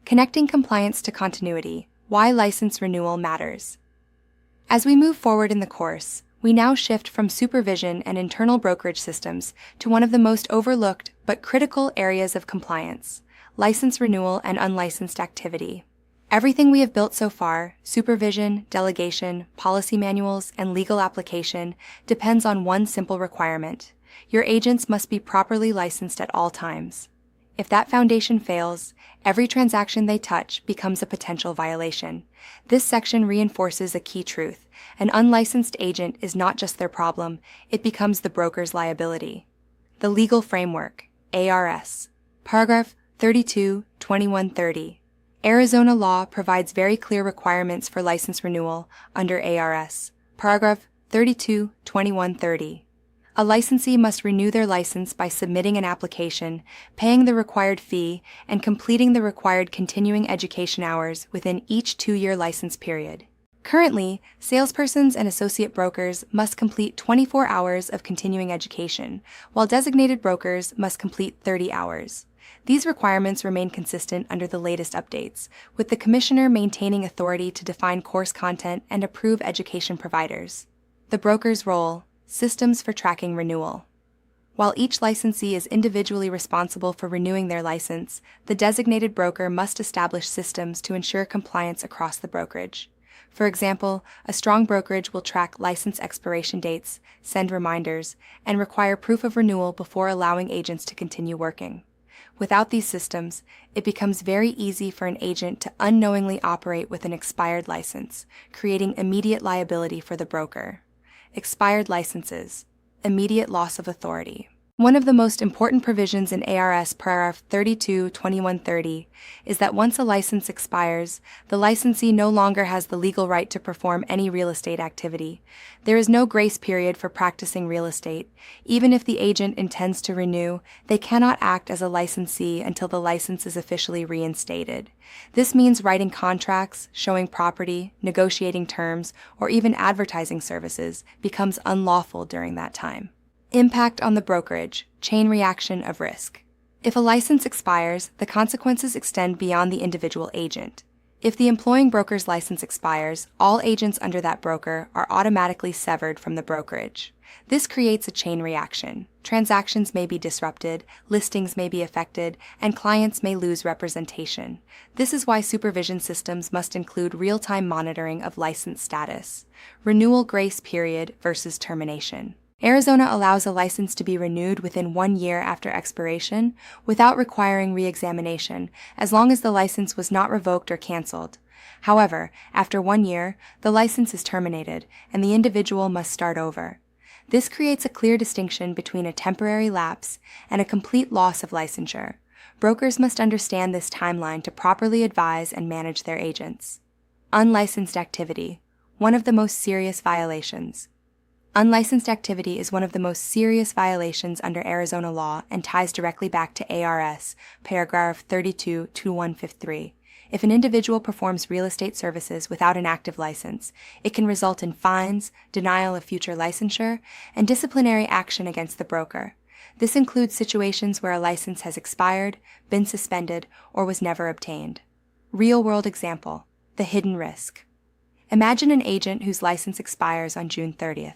Connecting compliance to continuity, why license renewal matters. As we move forward in the course, we now shift from supervision and internal brokerage systems to one of the most overlooked but critical areas of compliance: license renewal and unlicensed activity. Everything we have built so far, supervision, delegation, policy manuals, and legal application, depends on one simple requirement: your agents must be properly licensed at all times. If that foundation fails, every transaction they touch becomes a potential violation. This section reinforces a key truth: an unlicensed agent is not just their problem, it becomes the broker's liability. The legal framework, ARS. Paragraph 32-2130. Arizona law provides very clear requirements for license renewal under ARS. Paragraph 32-2130. A licensee must renew their license by submitting an application, paying the required fee, and completing the required continuing education hours within each 2-year license period. Currently, salespersons and associate brokers must complete 24 hours of continuing education, while designated brokers must complete 30 hours. These requirements remain consistent under the latest updates, with the Commissioner maintaining authority to define course content and approve education providers. The broker's role: systems for tracking renewal. While each licensee is individually responsible for renewing their license, the designated broker must establish systems to ensure compliance across the brokerage. For example, a strong brokerage will track license expiration dates, send reminders, and require proof of renewal before allowing agents to continue working. Without these systems, it becomes very easy for an agent to unknowingly operate with an expired license, creating immediate liability for the broker. Expired licenses, immediate loss of authority. One of the most important provisions in ARS paragraph 32-2130 is that once a license expires, the licensee no longer has the legal right to perform any real estate activity. There is no grace period for practicing real estate. Even if the agent intends to renew, they cannot act as a licensee until the license is officially reinstated. This means writing contracts, showing property, negotiating terms, or even advertising services becomes unlawful during that time. Impact on the brokerage, chain reaction of risk. If a license expires, the consequences extend beyond the individual agent. If the employing broker's license expires, all agents under that broker are automatically severed from the brokerage. This creates a chain reaction. Transactions may be disrupted, listings may be affected, and clients may lose representation. This is why supervision systems must include real-time monitoring of license status. Renewal grace period versus termination. Arizona allows a license to be renewed within 1 year after expiration without requiring re-examination, as long as the license was not revoked or canceled. However, after 1 year, the license is terminated, and the individual must start over. This creates a clear distinction between a temporary lapse and a complete loss of licensure. Brokers must understand this timeline to properly advise and manage their agents. Unlicensed activity, one of the most serious violations. Unlicensed activity is one of the most serious violations under Arizona law and ties directly back to ARS, paragraph 32-2153. If an individual performs real estate services without an active license, it can result in fines, denial of future licensure, and disciplinary action against the broker. This includes situations where a license has expired, been suspended, or was never obtained. Real-world example: the hidden risk. Imagine an agent whose license expires on June 30th.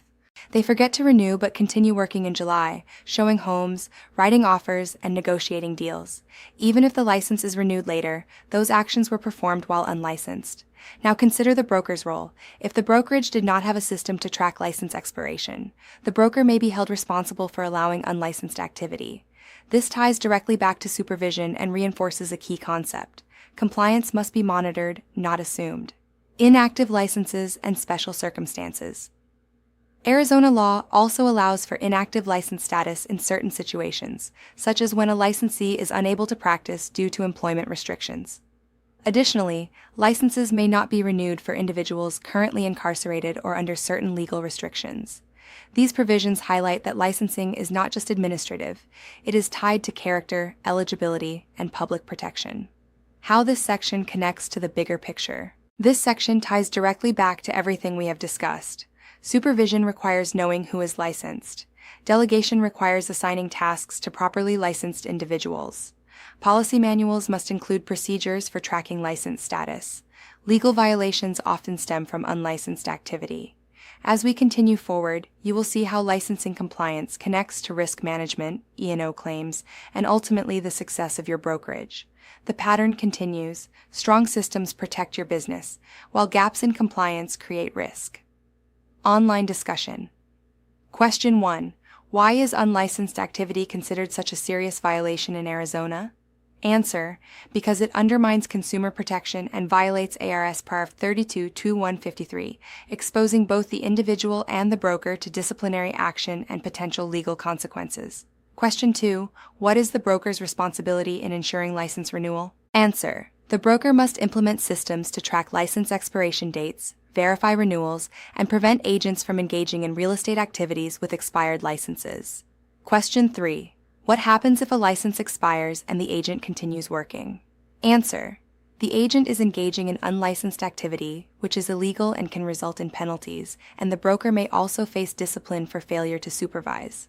They forget to renew but continue working in July, showing homes, writing offers, and negotiating deals. Even if the license is renewed later, those actions were performed while unlicensed. Now consider the broker's role. If the brokerage did not have a system to track license expiration, the broker may be held responsible for allowing unlicensed activity. This ties directly back to supervision and reinforces a key concept: compliance must be monitored, not assumed. Inactive licenses and special circumstances. Arizona law also allows for inactive license status in certain situations, such as when a licensee is unable to practice due to employment restrictions. Additionally, licenses may not be renewed for individuals currently incarcerated or under certain legal restrictions. These provisions highlight that licensing is not just administrative, it is tied to character, eligibility, and public protection. How this section connects to the bigger picture. This section ties directly back to everything we have discussed. Supervision requires knowing who is licensed. Delegation requires assigning tasks to properly licensed individuals. Policy manuals must include procedures for tracking license status. Legal violations often stem from unlicensed activity. As we continue forward, you will see how licensing compliance connects to risk management, E&O claims, and ultimately the success of your brokerage. The pattern continues. Strong systems protect your business, while gaps in compliance create risk. Online discussion. Question 1. Why is unlicensed activity considered such a serious violation in Arizona? Answer: because it undermines consumer protection and violates ARS Paragraph 32-2153, exposing both the individual and the broker to disciplinary action and potential legal consequences. Question 2. What is the broker's responsibility in ensuring license renewal? Answer: the broker must implement systems to track license expiration dates, verify renewals, and prevent agents from engaging in real estate activities with expired licenses. Question 3. What happens if a license expires and the agent continues working? Answer: the agent is engaging in unlicensed activity, which is illegal and can result in penalties, and the broker may also face discipline for failure to supervise.